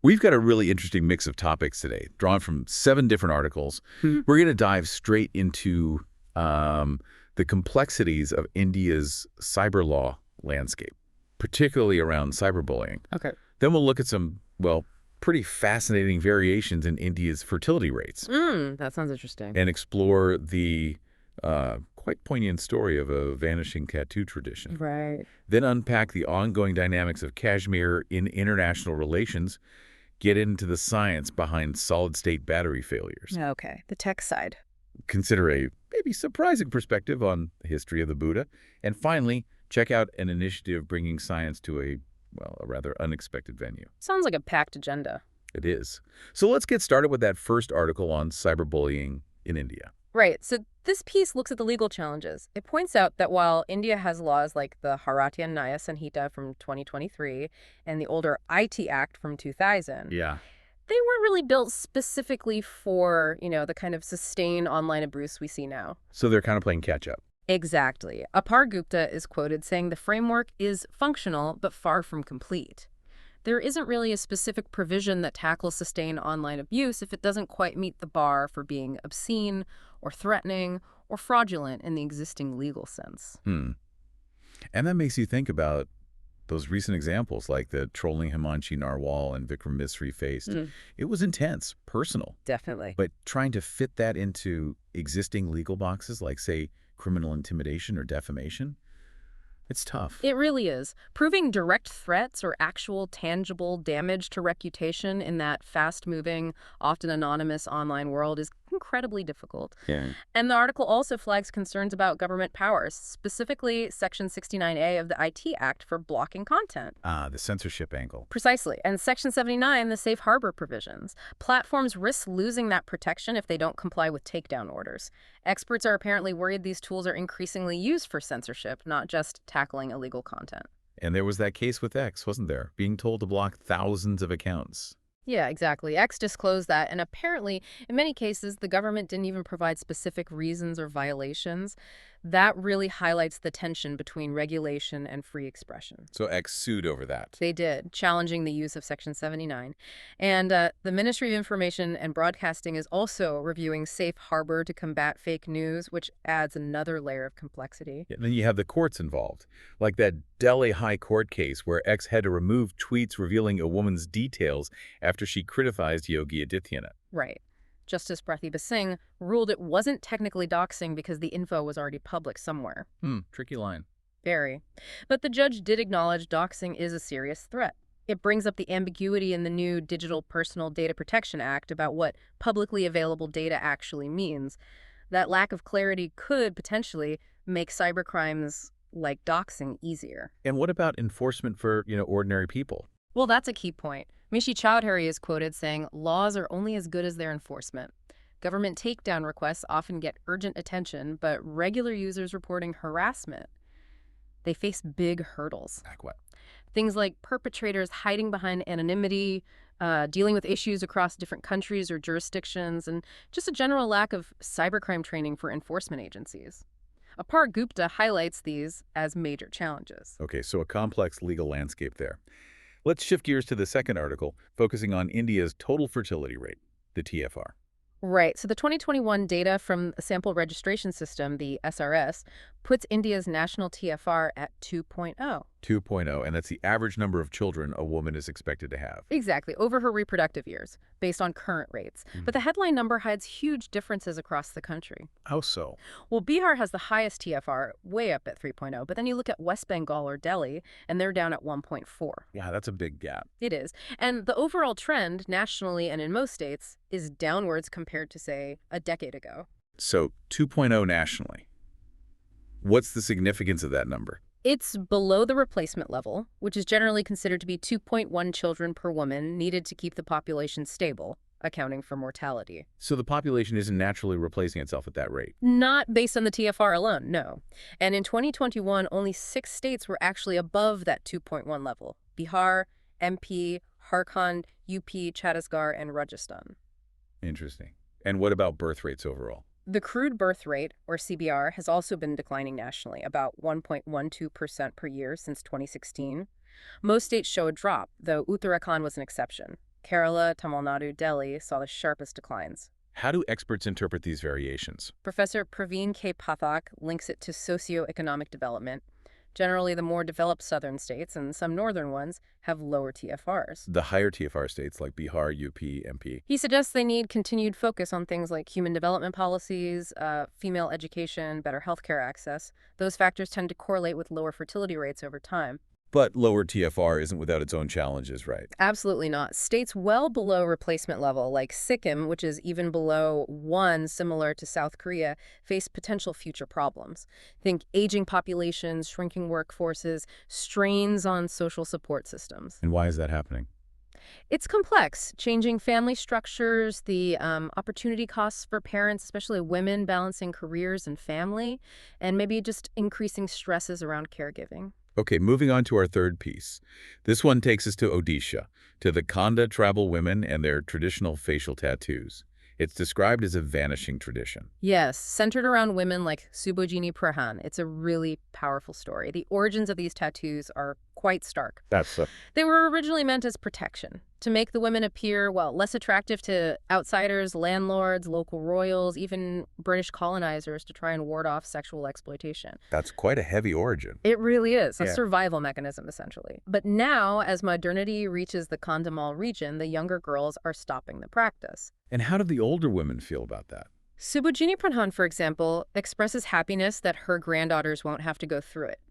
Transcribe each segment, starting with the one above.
We've got a really interesting mix of topics today, drawn from 7 different articles. Hmm. We're going to dive straight into the complexities of India's cyber law landscape, particularly around cyberbullying. Okay. Then we'll look at some, well, pretty fascinating variations in India's fertility rates That sounds interesting. and explore the quite poignant story of a vanishing tattoo tradition. Right. Then unpack the ongoing dynamics of Kashmir in international relations, get into the science behind solid-state battery failures, Okay. The tech side. consider a maybe surprising perspective on the history of the Buddha, and finally, check out an initiative bringing science to a rather unexpected venue. Sounds like a packed agenda. It is. So let's get started with that first article on cyberbullying in India. Right. So this piece looks at the legal challenges. It points out that while India has laws like the Bharatiya Nyaya Sanhita from 2023 and the older IT Act from 2000, Yeah. they weren't really built specifically for, the kind of sustained online abuse we see now. So they're kind of playing catch-up. Exactly. Apar Gupta is quoted saying the framework is functional but far from complete. There isn't really a specific provision that tackles sustained online abuse if it doesn't quite meet the bar for being obscene or threatening or fraudulent in the existing legal sense. And that makes you think about those recent examples like the trolling Himanshi Narwal and Vikram Misri faced. It was intense, personal. Definitely. But trying to fit that into existing legal boxes like, say, criminal intimidation or defamation, it's tough. It really is. Proving direct threats or actual tangible damage to reputation in that fast-moving, often anonymous online world is incredibly difficult. Yeah. And the article also flags concerns about government powers, specifically Section 69A of the IT Act for blocking content. The censorship angle. Precisely. And Section 79, the safe harbor provisions. Platforms risk losing that protection if they don't comply with takedown orders. Experts are apparently worried these tools are increasingly used for censorship, not just tackling illegal content. And there was that case with X, wasn't there? Being told to block thousands of accounts. Yeah, exactly. X disclosed that, and apparently, in many cases, the government didn't even provide specific reasons or violations. That really highlights the tension between regulation and free expression. So X sued over that. They did, challenging the use of Section 79. And the Ministry of Information and Broadcasting is also reviewing safe harbor to combat fake news, which adds another layer of complexity. Yeah, then you have the courts involved, like that Delhi High Court case where X had to remove tweets revealing a woman's details after she criticized Yogi Adityanath. Right. Justice Pratibha Singh ruled it wasn't technically doxing because the info was already public somewhere. Tricky line. Very. But the judge did acknowledge doxing is a serious threat. It brings up the ambiguity in the new Digital Personal Data Protection Act about what publicly available data actually means. That lack of clarity could potentially make cybercrimes like doxing easier. And what about enforcement for, ordinary people? Well, that's a key point. Mishi Chowdhury is quoted saying, laws are only as good as their enforcement. Government takedown requests often get urgent attention, but regular users reporting harassment, they face big hurdles. Like what? Things like perpetrators hiding behind anonymity, dealing with issues across different countries or jurisdictions, and just a general lack of cybercrime training for enforcement agencies. Apar Gupta highlights these as major challenges. Okay, so a complex legal landscape there. Let's shift gears to the second article, focusing on India's total fertility rate, the TFR. Right. So the 2021 data from the Sample Registration System, the SRS, puts India's national TFR at 2.0. 2.0, and that's the average number of children a woman is expected to have. Exactly, over her reproductive years, based on current rates. But the headline number hides huge differences across the country. How so? Well, Bihar has the highest TFR, way up at 3.0, but then you look at West Bengal or Delhi, and they're down at 1.4. Yeah, that's a big gap. It is. And the overall trend, nationally and in most states, is downwards compared to, say, a decade ago. So 2.0 nationally. What's the significance of that number? It's below the replacement level, which is generally considered to be 2.1 children per woman needed to keep the population stable, accounting for mortality. So the population isn't naturally replacing itself at that rate? Not based on the TFR alone, no. And in 2021, only 6 states were actually above that 2.1 level: Bihar, MP, Jharkhand, UP, Chhattisgarh, and Rajasthan. Interesting. And what about birth rates overall? The crude birth rate, or CBR, has also been declining nationally, about 1.12% per year since 2016. Most states show a drop, though Uttarakhand was an exception. Kerala, Tamil Nadu, Delhi saw the sharpest declines. How do experts interpret these variations? Professor Praveen K. Pathak links it to socioeconomic development. Generally, the more developed southern states and some northern ones have lower TFRs. The higher TFR states like Bihar, UP, MP. He suggests they need continued focus on things like human development policies, female education, better healthcare access. Those factors tend to correlate with lower fertility rates over time. But lower TFR isn't without its own challenges, right? Absolutely not. States well below replacement level, like Sikkim, which is even below 1, similar to South Korea, face potential future problems. Think aging populations, shrinking workforces, strains on social support systems. And why is that happening? It's complex. Changing family structures, the opportunity costs for parents, especially women, balancing careers and family, and maybe just increasing stresses around caregiving. Okay, moving on to our third piece. This one takes us to Odisha, to the Kandha tribal women and their traditional facial tattoos. It's described as a vanishing tradition. Yes, centered around women like Subhojini Pradhan. It's a really powerful story. The origins of these tattoos are quite stark. They were originally meant as protection, to make the women appear, well, less attractive to outsiders, landlords, local royals, even British colonizers, to try and ward off sexual exploitation. That's quite a heavy origin. It really is. A Yeah. survival mechanism, essentially. But now, as modernity reaches the Kandhamal region, the younger girls are stopping the practice. And how do the older women feel about that? Subhojini Pradhan, for example, expresses happiness that her granddaughters won't have to go through it.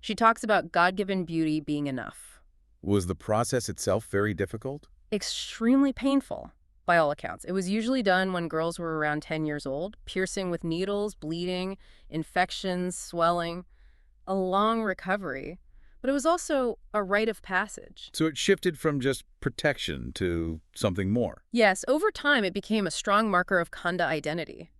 She talks about God-given beauty being enough. Was the process itself very difficult? Extremely painful, by all accounts. It was usually done when girls were around 10 years old, piercing with needles, bleeding, infections, swelling, a long recovery. But it was also a rite of passage. So it shifted from just protection to something more. Yes, over time it became a strong marker of Kandha identity.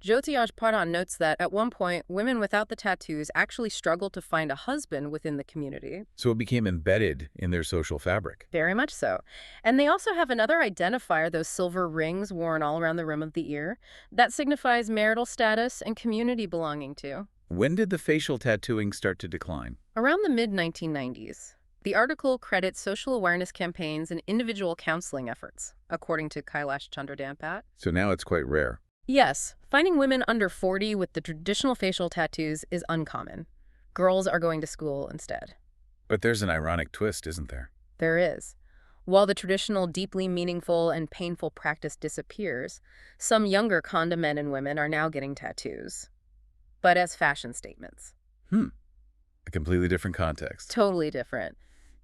Jyotiraj Pradhan notes that at one point, women without the tattoos actually struggled to find a husband within the community. So it became embedded in their social fabric. Very much so. And they also have another identifier, those silver rings worn all around the rim of the ear. That signifies marital status and community belonging to. When did the facial tattooing start to decline? Around the mid-1990s. The article credits social awareness campaigns and individual counseling efforts, according to Kailash Chandra Dampat. So now it's quite rare. Yes, finding women under 40 with the traditional facial tattoos is uncommon. Girls are going to school instead. But there's an ironic twist, isn't there? There is. While the traditional, deeply meaningful and painful practice disappears, some younger Kandha men and women are now getting tattoos, but as fashion statements. A completely different context. Totally different.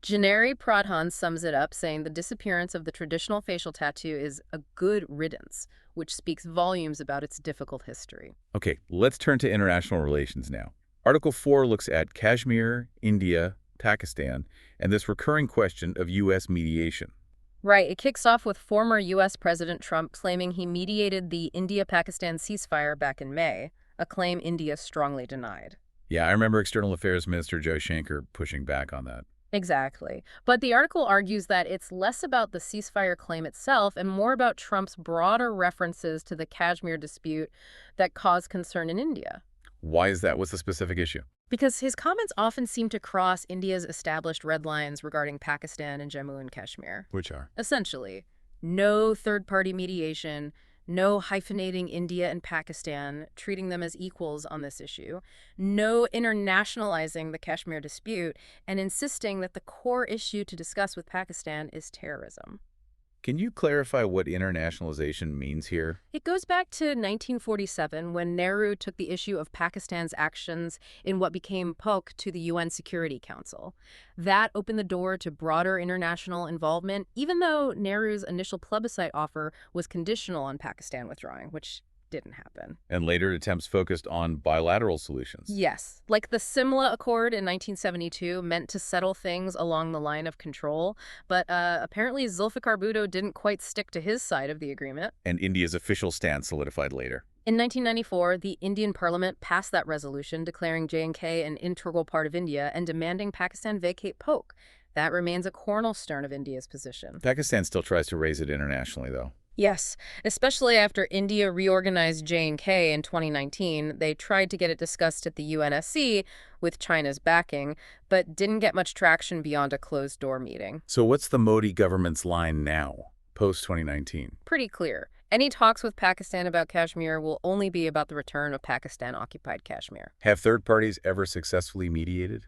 Janeri Pradhan sums it up, saying the disappearance of the traditional facial tattoo is a good riddance, which speaks volumes about its difficult history. Okay, let's turn to international relations now. Article 4 looks at Kashmir, India, Pakistan, and this recurring question of U.S. mediation. Right. It kicks off with former U.S. President Trump claiming he mediated the India-Pakistan ceasefire back in May, a claim India strongly denied. Yeah, I remember External Affairs Minister Joe Shanker pushing back on that. Exactly. But the article argues that it's less about the ceasefire claim itself and more about Trump's broader references to the Kashmir dispute that caused concern in India. Why is that? What's the specific issue? Because his comments often seem to cross India's established red lines regarding Pakistan and Jammu and Kashmir. Which are? Essentially, no third-party mediation, no hyphenating India and Pakistan, treating them as equals on this issue, no internationalizing the Kashmir dispute, and insisting that the core issue to discuss with Pakistan is terrorism. Can you clarify what internationalization means here? It goes back to 1947 when Nehru took the issue of Pakistan's actions in what became POK to the UN Security Council. That opened the door to broader international involvement, even though Nehru's initial plebiscite offer was conditional on Pakistan withdrawing, which didn't happen. And later attempts focused on bilateral solutions. Yes, like the Simla Accord in 1972 meant to settle things along the line of control, but apparently Zulfikar Bhutto didn't quite stick to his side of the agreement. And India's official stance solidified later. In 1994, the Indian parliament passed that resolution declaring J&K an integral part of India and demanding Pakistan vacate POK. That remains a cornerstone of India's position. Pakistan still tries to raise it internationally, though. Yes, especially after India reorganized J&K in 2019, they tried to get it discussed at the UNSC with China's backing, but didn't get much traction beyond a closed-door meeting. So what's the Modi government's line now, post-2019? Pretty clear. Any talks with Pakistan about Kashmir will only be about the return of Pakistan-occupied Kashmir. Have third parties ever successfully mediated?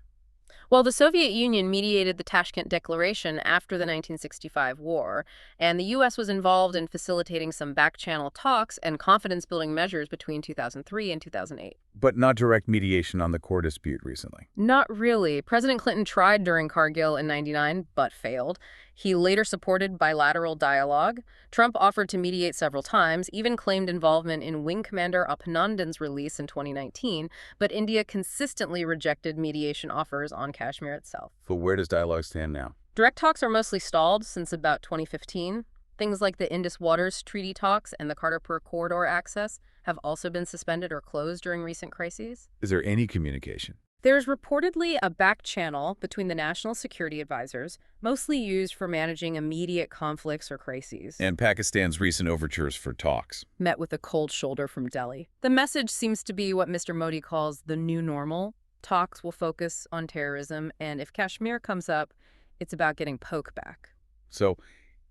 Well, the Soviet Union mediated the Tashkent Declaration after the 1965 war, and the U.S. was involved in facilitating some back-channel talks and confidence-building measures between 2003 and 2008. But not direct mediation on the core dispute recently. Not really. President Clinton tried during Kargil in '99, but failed. He later supported bilateral dialogue. Trump offered to mediate several times, even claimed involvement in Wing Commander Abhinandan's release in 2019, but India consistently rejected mediation offers on Kashmir itself. But where does dialogue stand now? Direct talks are mostly stalled since about 2015. Things like the Indus Waters Treaty talks and the Kartarpur Corridor access have also been suspended or closed during recent crises. Is there any communication? There's reportedly a back channel between the national security advisors, mostly used for managing immediate conflicts or crises. And Pakistan's recent overtures for talks. Met with a cold shoulder from Delhi. The message seems to be what Mr. Modi calls the new normal. Talks will focus on terrorism, and if Kashmir comes up, it's about getting poke back. So,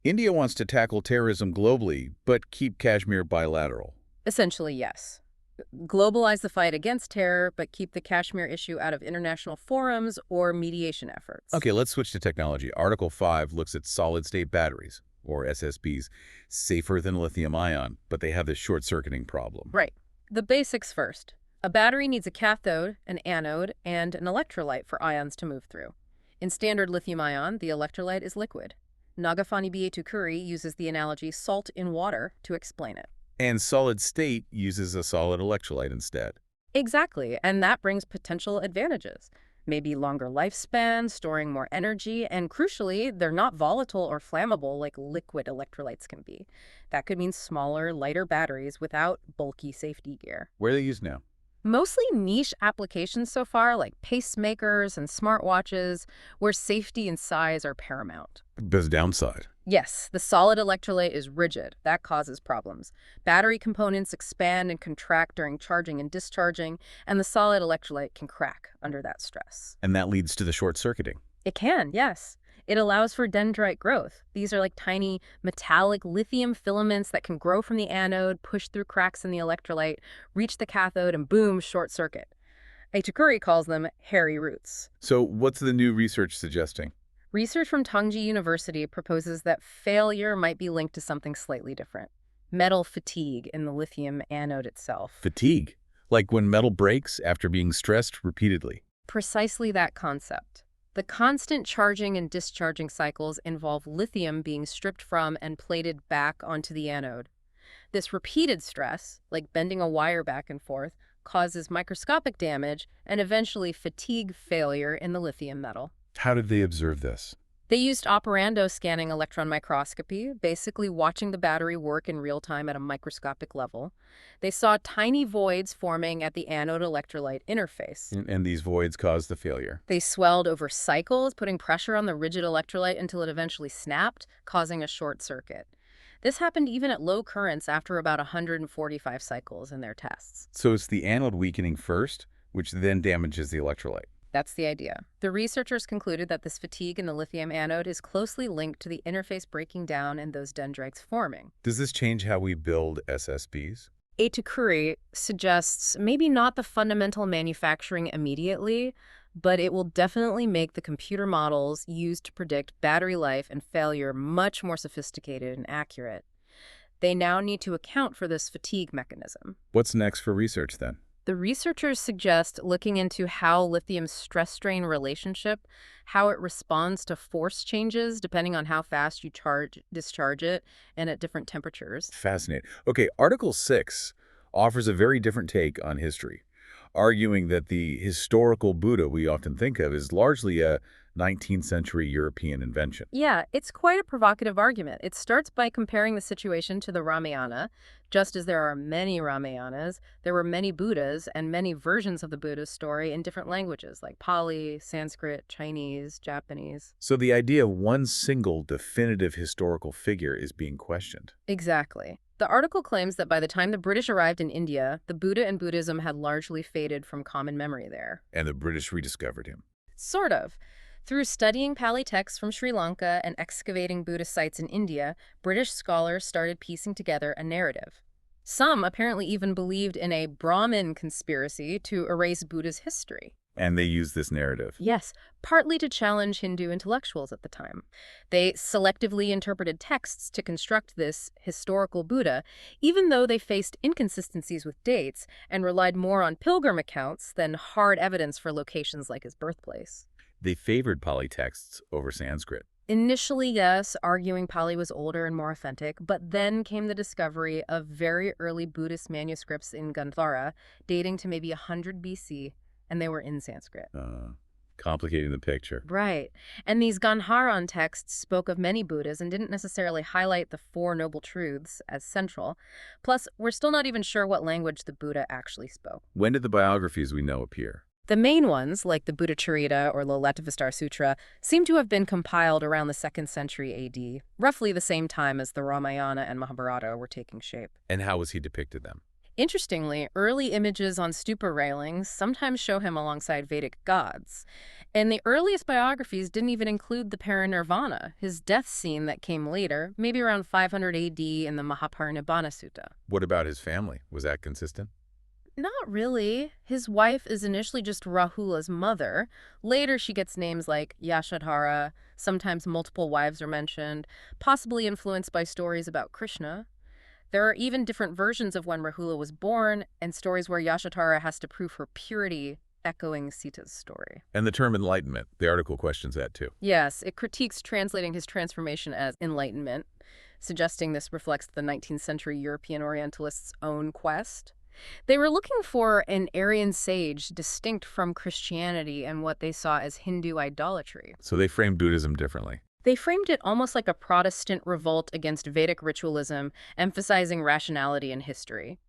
India wants to tackle terrorism globally, but keep Kashmir bilateral. Essentially, yes. Globalize the fight against terror, but keep the Kashmir issue out of international forums or mediation efforts. Okay, let's switch to technology. Article 5 looks at solid-state batteries, or SSBs, safer than lithium-ion, but they have this short-circuiting problem. Right. The basics first. A battery needs a cathode, an anode, and an electrolyte for ions to move through. In standard lithium-ion, the electrolyte is liquid. Nagafani Bhattacharya uses the analogy salt in water to explain it. And solid state uses a solid electrolyte instead. Exactly, and that brings potential advantages. Maybe longer lifespan, storing more energy, and crucially, they're not volatile or flammable like liquid electrolytes can be. That could mean smaller, lighter batteries without bulky safety gear. Where are they used now? Mostly niche applications so far, like pacemakers and smartwatches, where safety and size are paramount. There's a downside. Yes, the solid electrolyte is rigid. That causes problems. Battery components expand and contract during charging and discharging, and the solid electrolyte can crack under that stress. And that leads to the short-circuiting. It can, yes. It allows for dendrite growth. These are like tiny metallic lithium filaments that can grow from the anode, push through cracks in the electrolyte, reach the cathode, and boom, short circuit. Bhattacharya calls them hairy roots. So what's the new research suggesting? Research from Tongji University proposes that failure might be linked to something slightly different. Metal fatigue in the lithium anode itself. Fatigue, like when metal breaks after being stressed repeatedly. Precisely that concept. The constant charging and discharging cycles involve lithium being stripped from and plated back onto the anode. This repeated stress, like bending a wire back and forth, causes microscopic damage and eventually fatigue failure in the lithium metal. How did they observe this? They used operando scanning electron microscopy, basically watching the battery work in real time at a microscopic level. They saw tiny voids forming at the anode electrolyte interface. And these voids caused the failure. They swelled over cycles, putting pressure on the rigid electrolyte until it eventually snapped, causing a short circuit. This happened even at low currents after about 145 cycles in their tests. So it's the anode weakening first, which then damages the electrolyte. That's the idea. The researchers concluded that this fatigue in the lithium anode is closely linked to the interface breaking down and those dendrites forming. Does this change how we build SSBs? Bhattacharya suggests maybe not the fundamental manufacturing immediately, but it will definitely make the computer models used to predict battery life and failure much more sophisticated and accurate. They now need to account for this fatigue mechanism. What's next for research then? The researchers suggest looking into how lithium's stress-strain relationship, how it responds to force changes depending on how fast you discharge it, and at different temperatures. Fascinating. Okay, Article 6 offers a very different take on history, arguing that the historical Buddha we often think of is largely a 19th century European invention. Yeah, it's quite a provocative argument. It starts by comparing the situation to the Ramayana. Just as there are many Ramayanas, there were many Buddhas and many versions of the Buddha's story in different languages like Pali, Sanskrit, Chinese, Japanese. So the idea of one single definitive historical figure is being questioned. Exactly. The article claims that by the time the British arrived in India, the Buddha and Buddhism had largely faded from common memory there. And the British rediscovered him. Sort of. Through studying Pali texts from Sri Lanka and excavating Buddhist sites in India, British scholars started piecing together a narrative. Some apparently even believed in a Brahmin conspiracy to erase Buddha's history. And they used this narrative. Yes, partly to challenge Hindu intellectuals at the time. They selectively interpreted texts to construct this historical Buddha, even though they faced inconsistencies with dates and relied more on pilgrim accounts than hard evidence for locations like his birthplace. They favored Pali texts over Sanskrit. Initially, yes, arguing Pali was older and more authentic, but then came the discovery of very early Buddhist manuscripts in Gandhara, dating to maybe 100 BC, and they were in Sanskrit. Complicating the picture. Right. And these Gandharan texts spoke of many Buddhas and didn't necessarily highlight the Four Noble Truths as central. Plus, we're still not even sure what language the Buddha actually spoke. When did the biographies we know appear? The main ones, like the Buddha Charita or the Latavastar Sutra, seem to have been compiled around the 2nd century AD, roughly the same time as the Ramayana and Mahabharata were taking shape. And how was he depicted them? Interestingly, early images on stupa railings sometimes show him alongside Vedic gods. And the earliest biographies didn't even include the parinirvana, his death scene that came later, maybe around 500 AD in the Mahaparinibbana Sutta. What about his family? Was that consistent? Not really. His wife is initially just Rahula's mother. Later, she gets names like Yashodhara. Sometimes multiple wives are mentioned, possibly influenced by stories about Krishna. There are even different versions of when Rahula was born and stories where Yashodhara has to prove her purity, echoing Sita's story. And the term enlightenment, the article questions that too. Yes, it critiques translating his transformation as enlightenment, suggesting this reflects the 19th century European Orientalists' own quest. They were looking for an Aryan sage distinct from Christianity and what they saw as Hindu idolatry. So they framed Buddhism differently. They framed it almost like a Protestant revolt against Vedic ritualism, emphasizing rationality and history.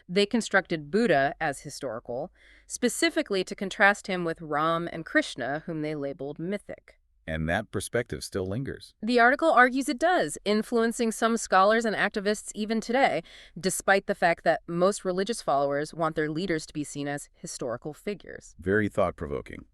They constructed Buddha as historical, specifically to contrast him with Ram and Krishna, whom they labeled mythic. And that perspective still lingers. The article argues it does, influencing some scholars and activists even today, despite the fact that most religious followers want their leaders to be seen as historical figures. Very thought-provoking.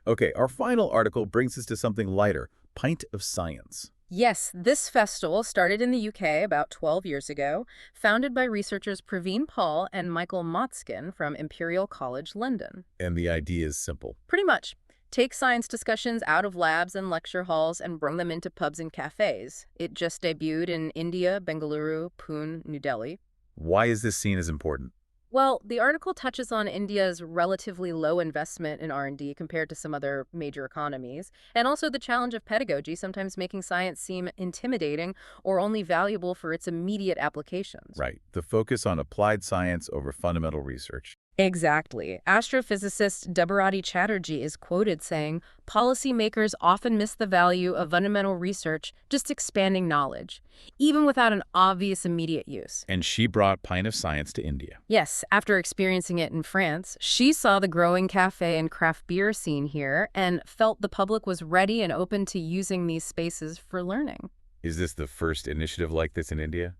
Okay, our final article brings us to something lighter, Pint of Science. Yes, this festival started in the UK about 12 years ago, founded by researchers Praveen Paul and Michael Motzkin from Imperial College London. And the idea is simple. Pretty much. Take science discussions out of labs and lecture halls and bring them into pubs and cafes. It just debuted in India, Bengaluru, Pune, New Delhi. Why is this seen as important? Well, the article touches on India's relatively low investment in R&D compared to some other major economies, and also the challenge of pedagogy, sometimes making science seem intimidating or only valuable for its immediate applications. Right. The focus on applied science over fundamental research. Exactly. Astrophysicist Debarati Chatterjee is quoted saying, "Policymakers often miss the value of fundamental research just expanding knowledge, even without an obvious immediate use." And she brought Pint of Science to India. Yes, after experiencing it in France, she saw the growing cafe and craft beer scene here and felt the public was ready and open to using these spaces for learning. Is this the first initiative like this in India?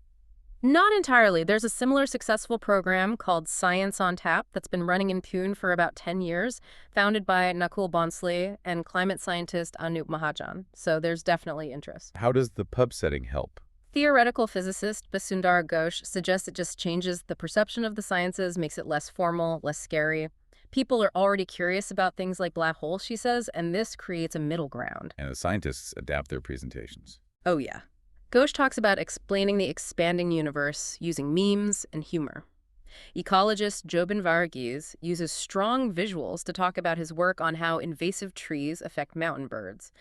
Not entirely. There's a similar successful program called Science on Tap that's been running in Pune for about 10 years, founded by Nakul Bonsle and climate scientist Anup Mahajan. So there's definitely interest. How does the pub setting help? Theoretical physicist Basundara Ghosh suggests it just changes the perception of the sciences, makes it less formal, less scary. People are already curious about things like black holes, she says, and this creates a middle ground. And the scientists adapt their presentations. Oh, yeah. Ghosh talks about explaining the expanding universe using memes and humor. Ecologist Jobin Varghese uses strong visuals to talk about his work on how invasive trees affect mountain birds.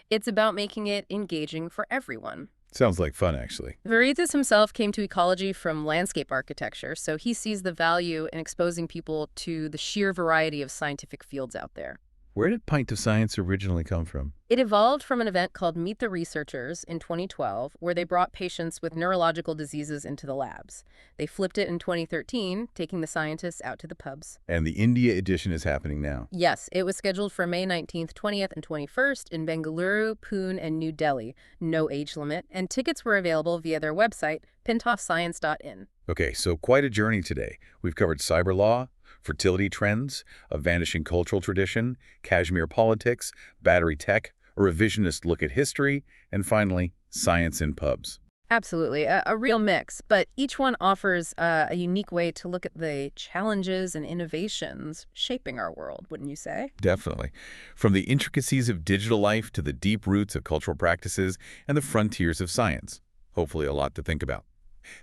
It's about making it engaging for everyone. Sounds like fun, actually. Varghese himself came to ecology from landscape architecture, so he sees the value in exposing people to the sheer variety of scientific fields out there. Where did Pint of Science originally come from? It evolved from an event called Meet the Researchers in 2012, where they brought patients with neurological diseases into the labs. They flipped it in 2013, taking the scientists out to the pubs. And the India edition is happening now. Yes, it was scheduled for May 19th, 20th, and 21st in Bengaluru, Pune, and New Delhi. No age limit, and tickets were available via their website, pintoffscience.in. Okay, so quite a journey today. We've covered cyber law, fertility trends, a vanishing cultural tradition, Kashmir politics, battery tech, a revisionist look at history, and finally, science in pubs. Absolutely, a real mix, but each one offers a unique way to look at the challenges and innovations shaping our world, wouldn't you say? Definitely. From the intricacies of digital life to the deep roots of cultural practices and the frontiers of science. Hopefully a lot to think about.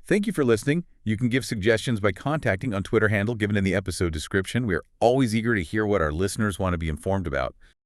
Thank you for listening. You can give suggestions by contacting on Twitter handle given in the episode description. We are always eager to hear what our listeners want to be informed about.